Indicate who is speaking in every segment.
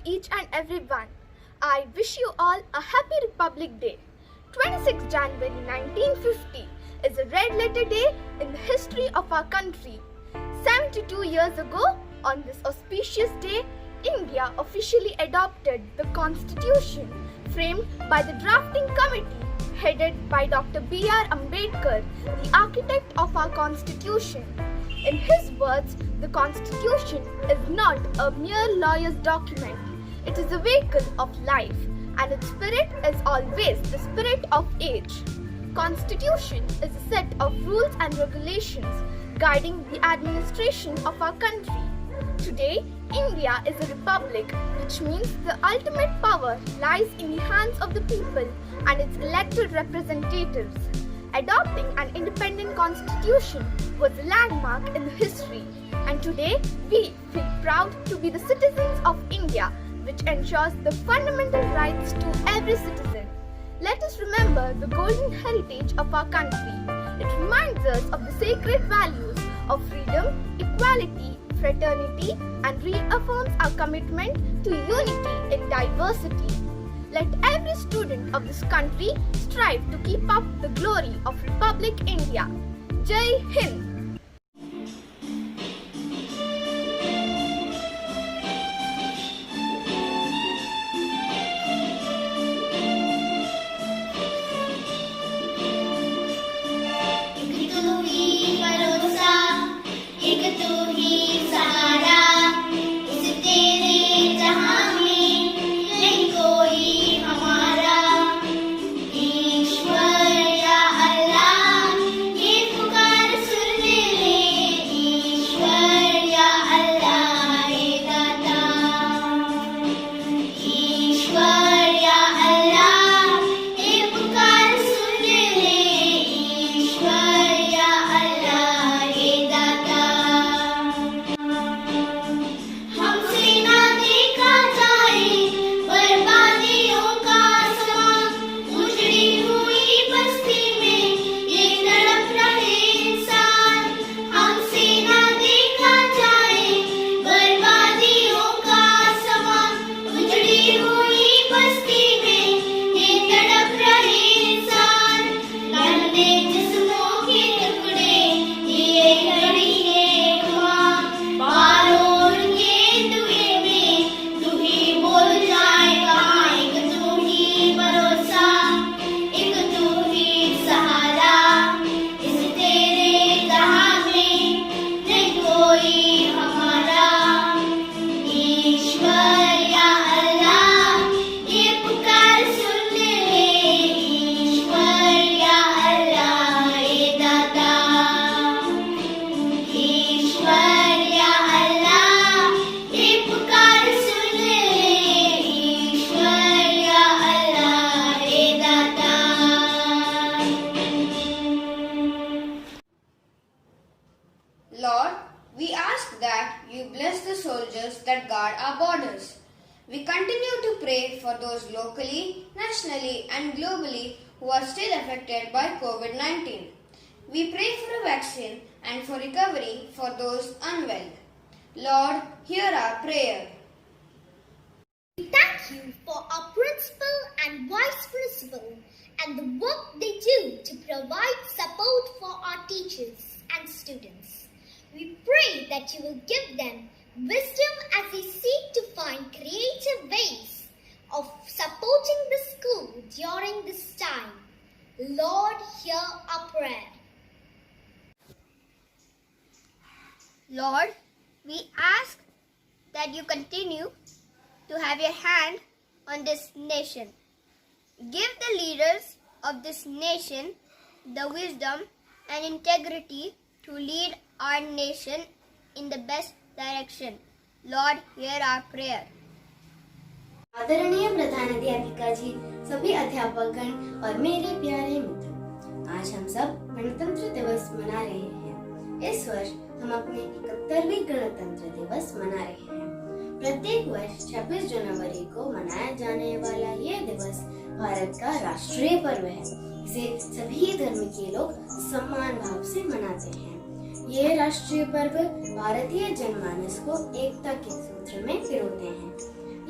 Speaker 1: each and everyone. I wish you all a happy Republic Day. 26 January 1950 is a red letter day in the history of our country. 72 years ago, on this auspicious day, India officially adopted the Constitution framed by the drafting committee headed by Dr. B.R. Ambedkar, the architect of our Constitution. In his words, the Constitution is not a mere lawyer's document. It is a vehicle of life, and its spirit is always the spirit of age. Constitution is a set of rules and regulations guiding the administration of our country. Today, India is a republic, which means the ultimate power lies in the hands of the people and its elected representatives. Adopting an independent constitution was a landmark in the history, and today we feel proud to be the citizens of India, which ensures the fundamental rights to every citizen. Let us remember the golden heritage of our country. It reminds us of the sacred values of freedom, equality, fraternity, and reaffirms our commitment to unity in diversity. Let every student of this country strive to keep up the glory of Republic India. Jai Hind!
Speaker 2: Lord, we ask that you bless the soldiers that guard our borders. We continue to pray for those locally, nationally and globally who are still affected by COVID-19. We pray for a vaccine and for recovery for those unwell. Lord, hear our prayer.
Speaker 3: We thank you for our principal and vice principal and the work they do to provide support for our teachers and students. We pray that you will give them wisdom as they seek to find creative ways of supporting the school during this time. Lord, hear our prayer.
Speaker 4: Lord, we ask that you continue to have your hand on this nation. Give the leaders of this nation the wisdom and integrity to lead our nation in the best direction. Lord, hear our prayer.
Speaker 5: आदरणीय प्रधानाध्यापिका जी, सभी अध्यापकगण और मेरे प्यारे मित्र, आज हम सब गणतंत्र दिवस मना रहे हैं। इस वर्ष हम अपने 71वीं गणतंत्र दिवस मना रहे हैं। प्रत्येक वर्ष 26 जनवरी को मनाया जाने वाला ये दिवस भारत का राष्ट्रीय पर्व है। इसे सभी धर्म के लोग समान भाव से मनाते हैं। ये राष्ट्रीय पर्व भारतीय जनमानस को एकता के सूत्र में पिरोते हैं।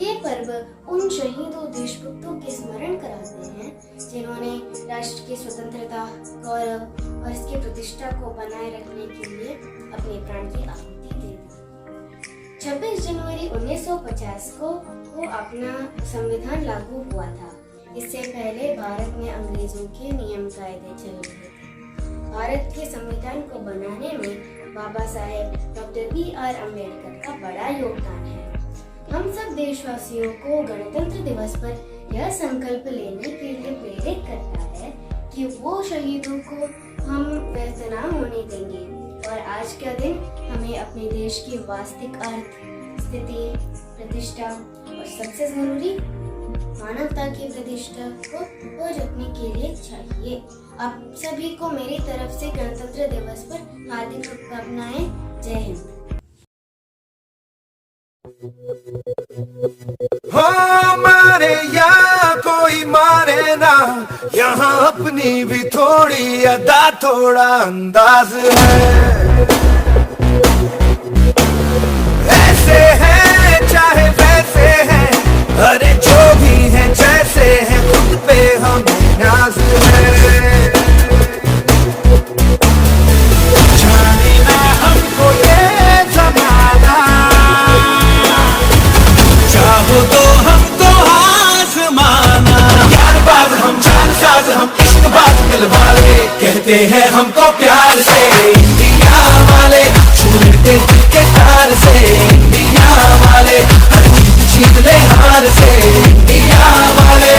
Speaker 5: ये पर्व उन शहीदों देशभक्तों के स्मरण कराते हैं जिन्होंने राष्ट्र की स्वतंत्रता, गौरव और इसकी प्रतिष्ठा को बनाए रखने के लिए अपने प्राण की आहुति दे दी। 26 जनवरी 1950 को अपना संविधान लागू हुआ था। इससे पहले भारत में अंग्रेजों के नियम कायदे चल रहे थे। भारत के संविधान को बनाने में बाबा साहेब डॉक्टर B.R. अम्बेडकर का बड़ा योगदान है। हम सब देशवासियों को गणतंत्र दिवस पर यह संकल्प लेने के लिए प्रेरित करता है कि वो शहीदों को हम व्यर्थ ना होने देंगे और आज का दिन हमें अपने देश की वास्तविक अर्थ, स्थिति, प्रतिष्ठा और सबसे जरूरी मानवता की प्रतिष्ठा को रखने के लिए चाहिए। आप सभी को मेरी तरफ से गणतंत्र दिवस पर हार्दिक शुभकामनाएं। जय हिंद।
Speaker 6: हो मारे या कोई मारे ना, यहाँ अपनी भी थोड़ी अदा थोड़ा अंदाज है। ऐसे हैं चाहे वैसे हैं, अरे जो भी हैं जैसे हैं, खुद पे हमें नाज है। जाने ना हमको ये जमाना, चाहो तो हमको आसमाना। यार बात हम जान साज, हम इश्क बात दिल वाले, कहते हैं हमको प्यार से इंडिया वाले, छूटते दिल के तार से इंडिया वाले, हर चीज जीत ले हार से इंडिया वाले,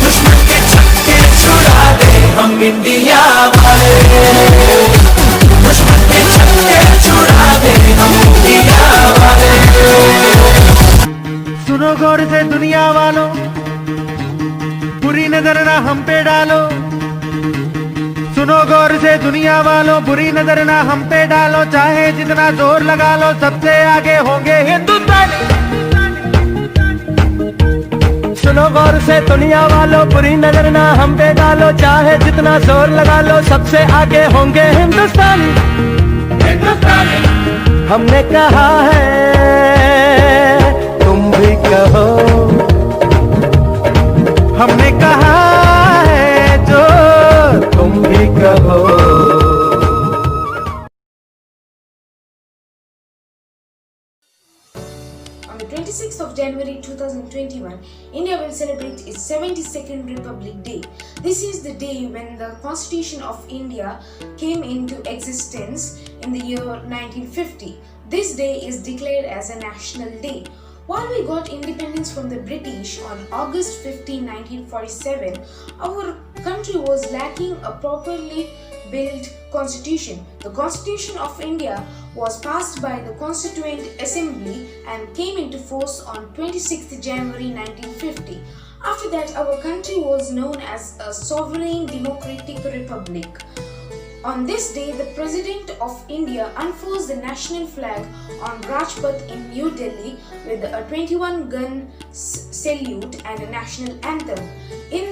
Speaker 6: दुश्मन के छक्के छुड़ा दे हम इंडिया वाले, दुश्मन के छक्के छुड़ा दे हम इंडिया वाले।
Speaker 7: सुनो गौर से दुनिया वालों, बुरी नजर ना हम पे डालो। सुनो गौर से दुनिया वालों, बुरी नजर ना हम पे डालो। चाहे जितना जोर लगा लो, सबसे आगे होंगे हिंदुस्तानी। सुनो गौर से दुनिया वालों, बुरी नजर ना हम पे डालो। चाहे जितना जोर लगा लो, सबसे आगे होंगे हिंदुस्तानी। हमने कहा है तुम भी कहो, हमने कहा है जो तुम भी कहो।
Speaker 8: On the 26th of January 2021, India will celebrate its 72nd Republic Day. This is the day when the Constitution of India came into existence in the year 1950. This day is declared as a national day. While we got independence from the British on August 15, 1947, our country was lacking a properly built constitution. The Constitution of India was passed by the Constituent Assembly and came into force on 26th January 1950. After that, our country was known as a sovereign democratic republic. On this day, the President of India unfurls the national flag on Rajpath in New Delhi with a 21-gun salute and a national anthem. In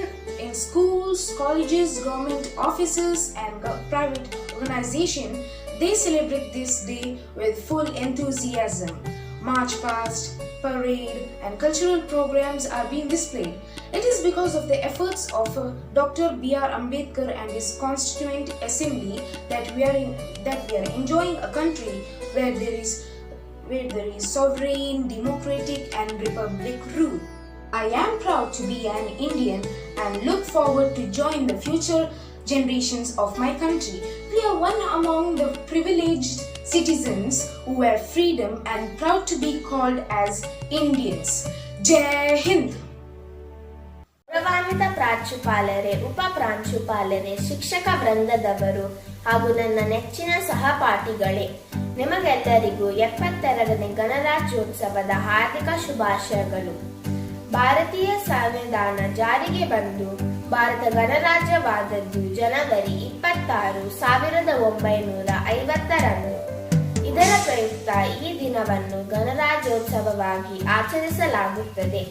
Speaker 8: schools, colleges, government offices and private organizations, they celebrate this day with full enthusiasm. March past, parade and cultural programs are being displayed. It is because of the efforts of Dr. B.R. Ambedkar and his Constituent Assembly that we are enjoying a country where there is sovereign, democratic and republic rule. I am proud to be an Indian and look forward to join the future generations of my country. We are one among the privileged citizens who have freedom and proud to be called as Indians. Jai Hind!
Speaker 9: ಗೌರವಾನ್ವಿತ ಪ್ರಾಂಶುಪಾಲರೇ, ಉಪ ಪ್ರಾಂಶುಪಾಲರೇ, ಶಿಕ್ಷಕ ವೃಂದದವರು ಹಾಗೂ ನನ್ನ ನೆಚ್ಚಿನ ಸಹಪಾಠಿಗಳೇ, ನಿಮಗೆಲ್ಲರಿಗೂ 72ನೇ ಗಣರಾಜ್ಯೋತ್ಸವದ ಹಾರ್ದಿಕ ಶುಭಾಶಯಗಳು. ಭಾರತೀಯ ಸಂವಿಧಾನ ಜಾರಿಗೆ ಬಂದು ಭಾರತ ಗಣರಾಜ್ಯವಾದದ್ದು ಜನವರಿ 26, 1950ರಂದು. ಇದರ ಪ್ರಯುಕ್ತ ಈ ದಿನವನ್ನು ಗಣರಾಜ್ಯೋತ್ಸವವಾಗಿ ಆಚರಿಸಲಾಗುತ್ತದೆ.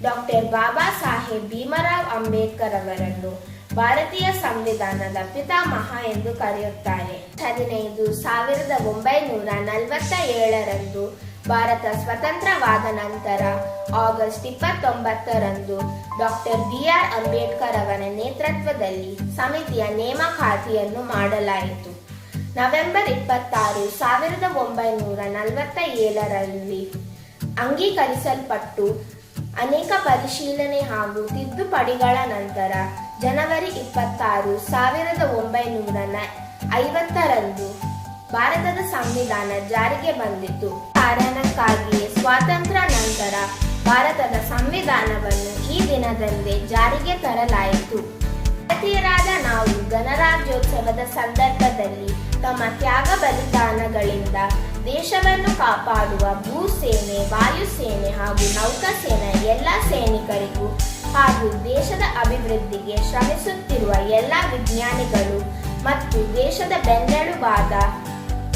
Speaker 9: ಡಾಕ್ಟರ್ ಬಾಬಾ ಸಾಹೇಬ್ ಭೀಮರಾವ್ ಅಂಬೇಡ್ಕರ್ ಅವರನ್ನು ಭಾರತೀಯ ಸಂವಿಧಾನದ ಪಿತಾಮಹ ಎಂದು ಕರೆಯುತ್ತಾರೆ. 15, 1947ರಂದು ಭಾರತ ಸ್ವತಂತ್ರವಾದ ನಂತರ ಆಗಸ್ಟ್ 29ರಂದು ಡಾಕ್ಟರ್ BR ಅಂಬೇಡ್ಕರ್ ಅವರ ನೇತೃತ್ವದಲ್ಲಿ ಸಮಿತಿಯ ನೇಮಕಾತಿಯನ್ನು ಮಾಡಲಾಯಿತು. ನವೆಂಬರ್ 26, 1947ರಲ್ಲಿ ಅಂಗೀಕರಿಸಲ್ಪಟ್ಟು ಅನೇಕ ಪರಿಶೀಲನೆ ಹಾಗೂ ತಿದ್ದುಪಡಿಗಳ ನಂತರ ಜನವರಿ 26, 1950ರಂದು ಭಾರತದ ಸಂವಿಧಾನ ಜಾರಿಗೆ ಬಂದಿತು. ಕಾರಣಕ್ಕಾಗಿಯೇ ಸ್ವಾತಂತ್ರ್ಯ ನಂತರ ಭಾರತದ ಸಂವಿಧಾನವನ್ನು ಈ ದಿನದಂದೇ ಜಾರಿಗೆ ತರಲಾಯಿತು. ಭಾರತೀಯರಾದ ನಾವು ಗಣರಾಜ್ಯೋತ್ಸವದ ಸಂದರ್ಭದಲ್ಲಿ ತಮ್ಮ ತ್ಯಾಗ ಬಲಿದಾನಗಳಿಂದ ದೇಶವನ್ನು ಕಾಪಾಡುವ ಭೂಸೇನೆ, ವಾಯುಸೇನೆ ಹಾಗೂ ನೌಕಾಸೇನೆಯ ಎಲ್ಲ ಸೈನಿಕರಿಗೂ ಹಾಗೂ ದೇಶದ ಅಭಿವೃದ್ಧಿಗೆ ಶ್ರಮಿಸುತ್ತಿರುವ ಎಲ್ಲ ವಿಜ್ಞಾನಿಗಳು ಮತ್ತು ದೇಶದ ಬೆನ್ನೆಲುಬಾದ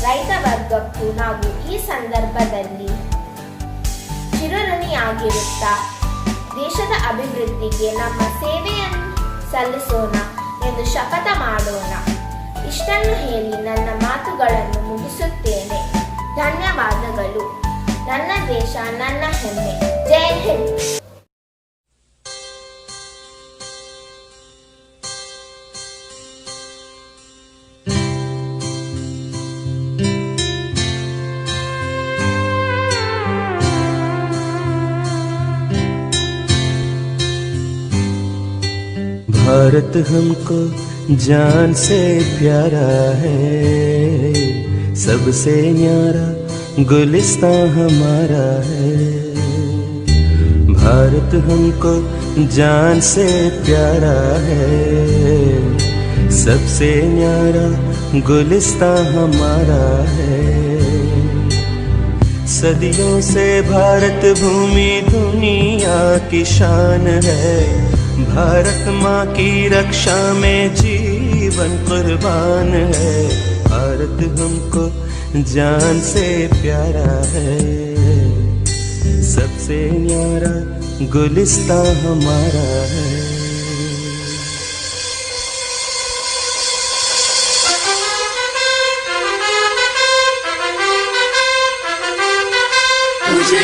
Speaker 9: ರೈತ ವರ್ಗಕ್ಕೂ ನಾವು ಈ ಸಂದರ್ಭದಲ್ಲಿ ಚಿರಋಣಿಯಾಗಿರುತ್ತಾ ದೇಶದ ಅಭಿವೃದ್ಧಿಗೆ ನಮ್ಮ ಸೇವೆಯನ್ನು ಸಲ್ಲಿಸೋಣ ಎಂದು ಶಪಥ ಮಾಡೋಣ. ಇಷ್ಟನ್ನು ಹೇಳಿ ನನ್ನ ಮಾತುಗಳನ್ನು ಮುಗಿಸುತ್ತೇನೆ. ಧನ್ಯವಾದಗಳು. ನನ್ನ ದೇಶ ನನ್ನ ಹೆಮ್ಮೆ. ಜೈ ಹಿಂದ್.
Speaker 10: भारत हमको जान से प्यारा है, सबसे न्यारा गुलिस्तां हमारा है। भारत हमको जान से प्यारा है, सबसे न्यारा गुलिस्तां हमारा है। सदियों से भारत भूमि दुनिया की शान है, भारत माँ की रक्षा में जीवन कुर्बान है। भारत हमको जान से प्यारा है, सबसे न्यारा गुलिस्तां हमारा है।
Speaker 6: मुझे